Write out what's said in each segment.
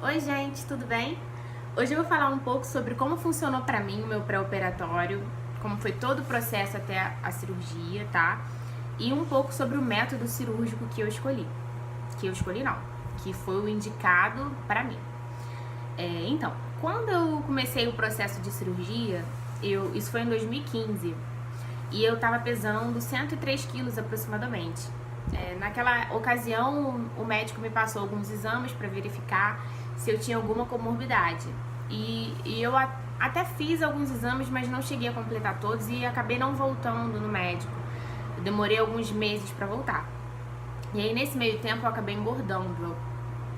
Oi gente, tudo bem? Hoje eu vou falar um pouco sobre como funcionou pra mim o meu pré-operatório, como foi todo o processo até a cirurgia, tá? E um pouco sobre o método cirúrgico que eu escolhi. Que foi o indicado pra mim. Então, quando eu comecei o processo de cirurgia, isso foi em 2015, e eu tava pesando 103 quilos aproximadamente. Naquela ocasião, o médico me passou alguns exames para verificar se eu tinha alguma comorbidade. E eu até fiz alguns exames, mas não cheguei a completar todos e acabei não voltando no médico. Eu demorei alguns meses para voltar. E aí, nesse meio tempo, eu acabei engordando. Eu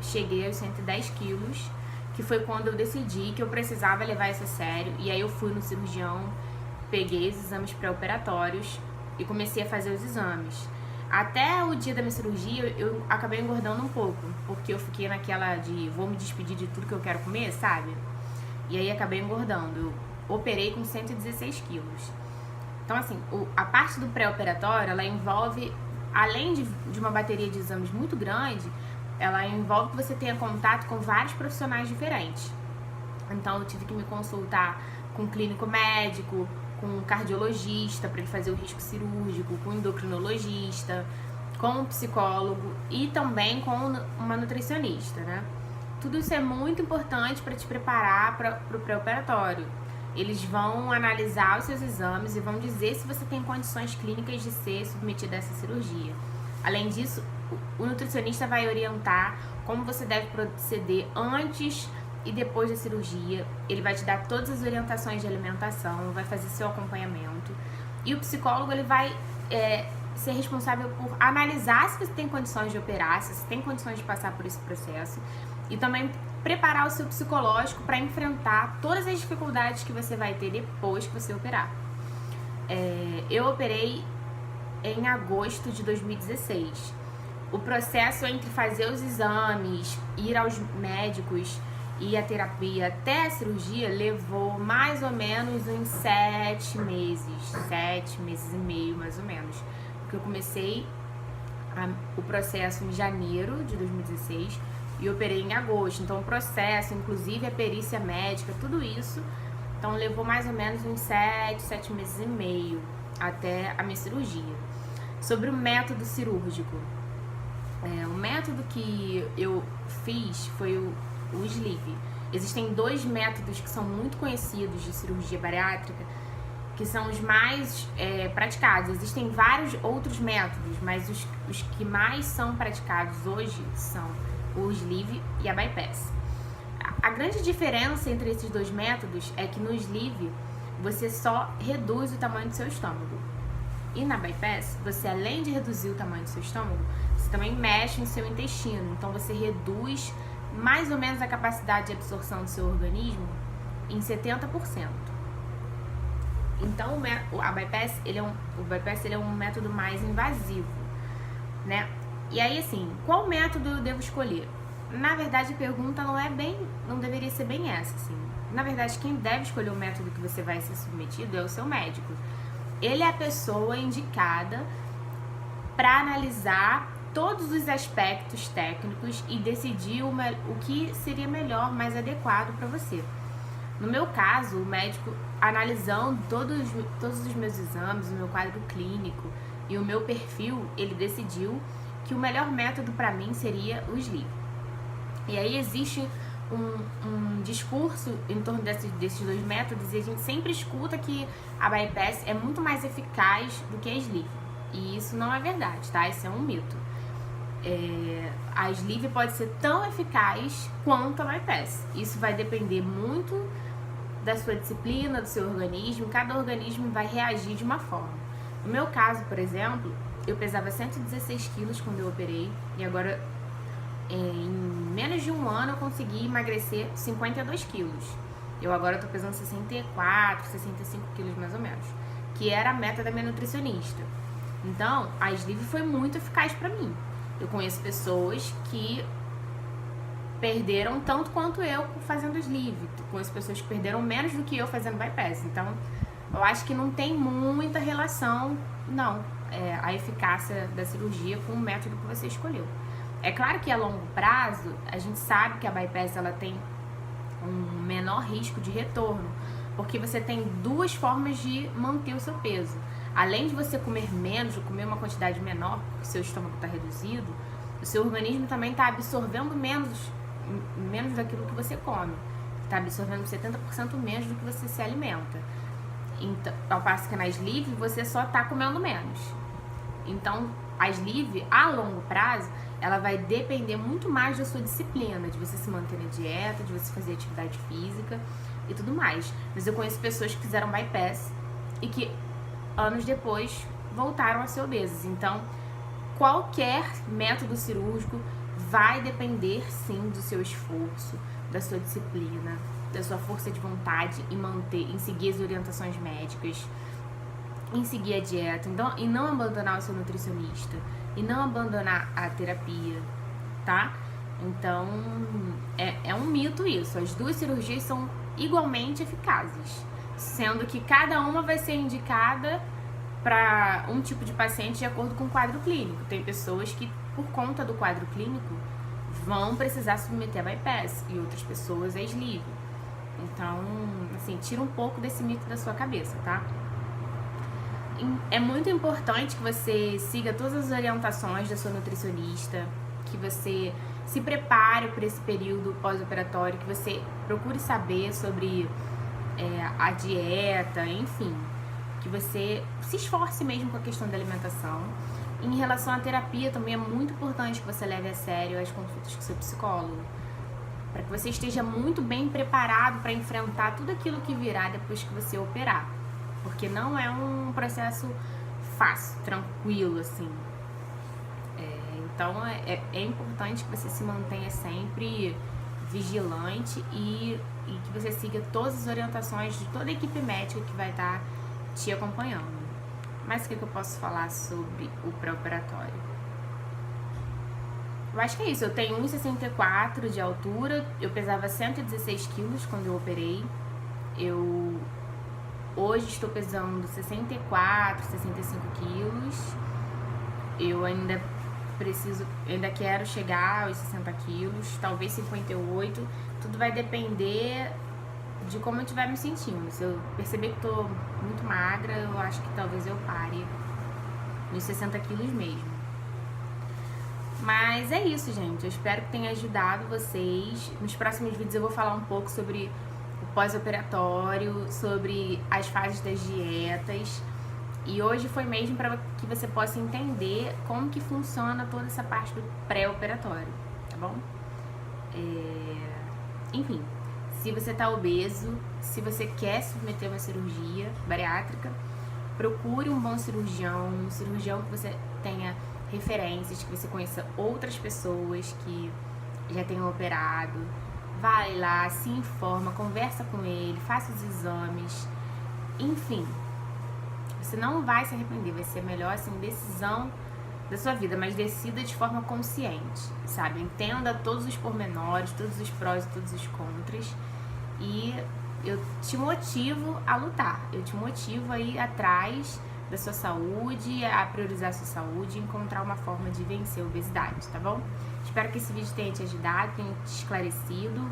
cheguei aos 110 quilos, que foi quando eu decidi que eu precisava levar isso a sério. E aí eu fui no cirurgião, peguei os exames pré-operatórios e comecei a fazer os exames. Até o dia da minha cirurgia, eu acabei engordando um pouco, porque eu fiquei naquela de vou me despedir de tudo que eu quero comer, sabe? E aí acabei engordando. Eu operei com 116 quilos. Então, assim, a parte do pré-operatório, ela envolve, além de uma bateria de exames muito grande, ela envolve que você tenha contato com vários profissionais diferentes. Então, eu tive que me consultar com um clínico médico, com um cardiologista para ele fazer o risco cirúrgico, com um endocrinologista, com um psicólogo e também com uma nutricionista, né? Tudo isso é muito importante para te preparar para o pré-operatório. Eles vão analisar os seus exames e vão dizer se você tem condições clínicas de ser submetido a essa cirurgia. Além disso, o nutricionista vai orientar como você deve proceder antes e depois da cirurgia. Ele vai te dar todas as orientações de alimentação, vai fazer seu acompanhamento. E o psicólogo, ele vai ser responsável por analisar se você tem condições de operar, se você tem condições de passar por esse processo. E também preparar o seu psicológico para enfrentar todas as dificuldades que você vai ter depois que você operar. Eu operei em agosto de 2016. O processo entre fazer os exames, ir aos médicos e a terapia até a cirurgia levou mais ou menos uns 7 meses e meio mais ou menos. Porque eu comecei o processo em janeiro de 2016 e operei em agosto. Então o processo, inclusive a perícia médica, tudo isso, então levou mais ou menos uns 7 meses e meio até a minha cirurgia. Sobre o método cirúrgico, o método que eu fiz foi o sleeve. Existem 2 métodos que são muito conhecidos de cirurgia bariátrica, que são os mais praticados. Existem vários outros métodos, mas os que mais são praticados hoje são o sleeve e a bypass. A grande diferença entre esses 2 métodos é que no sleeve você só reduz o tamanho do seu estômago. E na bypass, você além de reduzir o tamanho do seu estômago, você também mexe no seu intestino. Então você reduz mais ou menos a capacidade de absorção do seu organismo em 70%. Então o bypass ele é um método mais invasivo, né? E aí, assim, qual método eu devo escolher? Na verdade, a pergunta não deveria ser bem essa, assim. Na verdade, quem deve escolher o método que você vai ser submetido é o seu médico. Ele é a pessoa indicada para analisar todos os aspectos técnicos e decidir o que seria melhor, mais adequado para você. No meu caso, o médico, analisando todos os meus exames, o meu quadro clínico e o meu perfil, ele decidiu que o melhor método para mim seria o sleeve. E aí existe um discurso em torno desses 2 métodos e a gente sempre escuta que a bypass é muito mais eficaz do que a sleeve. E isso não é verdade, tá? Isso é um mito. A sleeve pode ser tão eficaz quanto a bypass. Isso vai depender muito da sua disciplina, do seu organismo. Cada organismo vai reagir de uma forma. No meu caso, por exemplo, eu pesava 116 quilos quando eu operei e agora em menos de um ano eu consegui emagrecer 52 quilos. Eu agora tô pesando 64, 65 quilos mais ou menos, que era a meta da minha nutricionista. Então, a sleeve foi muito eficaz pra mim. Eu conheço pessoas que perderam tanto quanto eu fazendo sleeve. Conheço pessoas que perderam menos do que eu fazendo bypass. Então, eu acho que não tem muita relação, não, a eficácia da cirurgia com o método que você escolheu. É claro que a longo prazo, a gente sabe que a bypass ela tem um menor risco de retorno, porque você tem duas formas de manter o seu peso. Além de você comer menos, de comer uma quantidade menor, porque o seu estômago está reduzido, o seu organismo também está absorvendo menos daquilo que você come. Está absorvendo 70% menos do que você se alimenta. Então, ao passo que na sleeve você só está comendo menos. Então, a sleeve, a longo prazo, ela vai depender muito mais da sua disciplina, de você se manter na dieta, de você fazer atividade física e tudo mais. Mas eu conheço pessoas que fizeram bypass e que anos depois voltaram a ser obesas. Então, qualquer método cirúrgico vai depender sim do seu esforço, da sua disciplina, da sua força de vontade em seguir as orientações médicas, em seguir a dieta, então, e não abandonar o seu nutricionista, e não abandonar a terapia, tá? Então, é um mito isso. As duas cirurgias são igualmente eficazes, sendo que cada uma vai ser indicada para um tipo de paciente de acordo com o quadro clínico. Tem pessoas que, por conta do quadro clínico, vão precisar submeter a bypass e outras pessoas a sleeve. Então, assim, tira um pouco desse mito da sua cabeça, tá? É muito importante que você siga todas as orientações da sua nutricionista, que você se prepare para esse período pós-operatório, que você procure saber sobre a dieta, enfim, que você se esforce mesmo com a questão da alimentação. Em relação à terapia, também é muito importante que você leve a sério as consultas com seu psicólogo, para que você esteja muito bem preparado para enfrentar tudo aquilo que virá depois que você operar. Porque não é um processo fácil, tranquilo, assim. Então, é importante que você se mantenha sempre vigilante e que você siga todas as orientações de toda a equipe médica que vai estar te acompanhando. Mas o que eu posso falar sobre o pré-operatório? Eu acho que é isso. Eu tenho 1,64 de altura, eu pesava 116 quilos quando eu operei. Hoje estou pesando 64, 65 quilos. Eu ainda quero chegar aos 60 quilos, talvez 58. Tudo vai depender de como eu estiver me sentindo. Se eu perceber que estou muito magra, eu acho que talvez eu pare nos 60 quilos mesmo. Mas é isso, gente. Eu espero que tenha ajudado vocês. Nos próximos vídeos eu vou falar um pouco sobre o pós-operatório, sobre as fases das dietas. E hoje foi mesmo para que você possa entender como que funciona toda essa parte do pré-operatório, tá bom? Enfim, se você tá obeso, se você quer submeter uma cirurgia bariátrica, procure um bom cirurgião, um cirurgião que você tenha referências, que você conheça outras pessoas que já tenham operado. Vai lá, se informa, conversa com ele, faça os exames, enfim. Você não vai se arrepender, vai ser a melhor assim, decisão da sua vida, mas decida de forma consciente, sabe? Entenda todos os pormenores, todos os prós e todos os contras, e eu te motivo a lutar, eu te motivo a ir atrás da sua saúde, a priorizar a sua saúde e encontrar uma forma de vencer a obesidade, tá bom? Espero que esse vídeo tenha te ajudado, tenha te esclarecido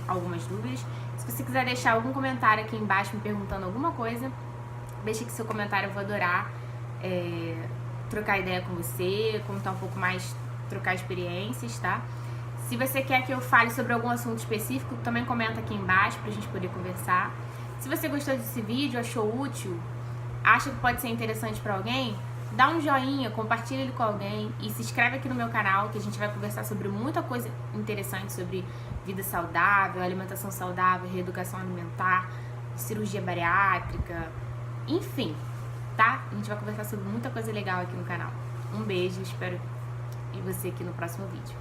algumas dúvidas. Se você quiser deixar algum comentário aqui embaixo me perguntando alguma coisa, deixa aqui seu comentário, eu vou adorar trocar ideia com você, contar um pouco mais, trocar experiências, tá? Se você quer que eu fale sobre algum assunto específico, também comenta aqui embaixo pra gente poder conversar. Se você gostou desse vídeo, achou útil, acha que pode ser interessante pra alguém, dá um joinha, compartilha ele com alguém e se inscreve aqui no meu canal, que a gente vai conversar sobre muita coisa interessante, sobre vida saudável, alimentação saudável, reeducação alimentar, cirurgia bariátrica, enfim, tá? A gente vai conversar sobre muita coisa legal aqui no canal. Um beijo, espero ver você aqui no próximo vídeo.